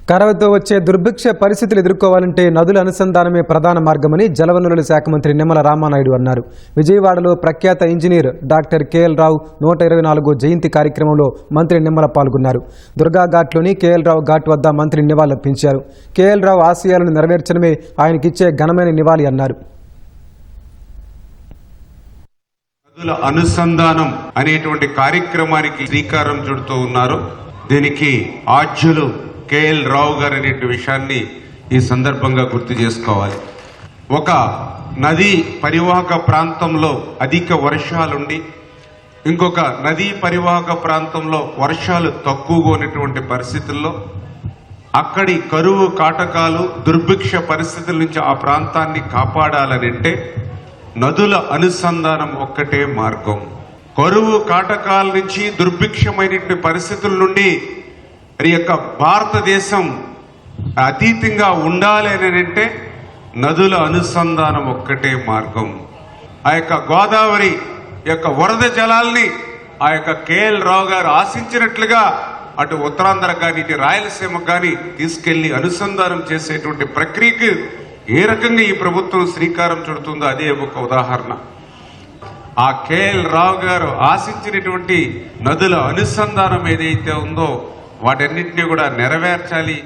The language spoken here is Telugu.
కరవుతో వచ్చే దుర్భిక్ష పరిస్థితులు ఎదుర్కోవాలంటే నదుల అనుసంధానమే ప్రధాన మార్గమని జలవనరుల శాఖ మంత్రి నిమ్మల రామానాయుడు అన్నారు. విజయవాడలో ప్రఖ్యాత ఇంజనీర్ డాక్టర్ కేఎల్ రావు 124వ జయంతి కార్యక్రమంలో మంత్రి నిమ్మల పాల్గొన్నారు. దుర్గాఘాట్లోని కేఎల్ రావు ఘాట్ వద్ద మంత్రి నివాళులర్పించారు. కేఎల్ రావు ఆశయాలను నెరవేర్చడమే ఆయనకిచ్చే ఘనమైన నివాళి అన్నారు. నదుల అనుసంధానం అనేటువంటి కార్యక్రమానికి శ్రీకారం చుడుతూ ఉన్నారు. దీనికి ఆద్యులు కేఎల్ రావు గారు అనే విషయాన్ని ఈ సందర్భంగా గుర్తు చేసుకోవాలి. ఒక నదీ పరివాహక ప్రాంతంలో అధిక వర్షాలుండి ఇంకొక నదీ పరివాహక ప్రాంతంలో వర్షాలు తక్కువగా ఉన్నటువంటి పరిస్థితుల్లో అక్కడి కరువు కాటకాలు దుర్భిక్ష పరిస్థితుల నుంచి ఆ ప్రాంతాన్ని కాపాడాలనంటే నదుల అనుసంధానం ఒక్కటే మార్గం. కరువు కాటకాల నుంచి దుర్భిక్షమైనటువంటి పరిస్థితుల నుండి ఈ యొక్క భారతదేశం అతీతంగా ఉండాలి అని అంటే నదుల అనుసంధానం ఒక్కటే మార్గం. ఆ యొక్క గోదావరి యొక్క వరద జలాల్ని ఆ యొక్క కేఎల్ రావు గారు ఆశించినట్లుగా అటు ఉత్తరాంధ్ర కానీ ఇటు రాయలసీమకు కానీ తీసుకెళ్లి అనుసంధానం చేసేటువంటి ప్రక్రియకు ఏ రకంగా ఈ ప్రభుత్వం శ్రీకారం చుడుతుందో అదే ఒక ఉదాహరణ. ఆ కేఎల్ రావు గారు ఆశించినటువంటి నదుల అనుసంధానం ఏదైతే ఉందో వాటన్నింటినీ కూడా నెరవేర్చాలి.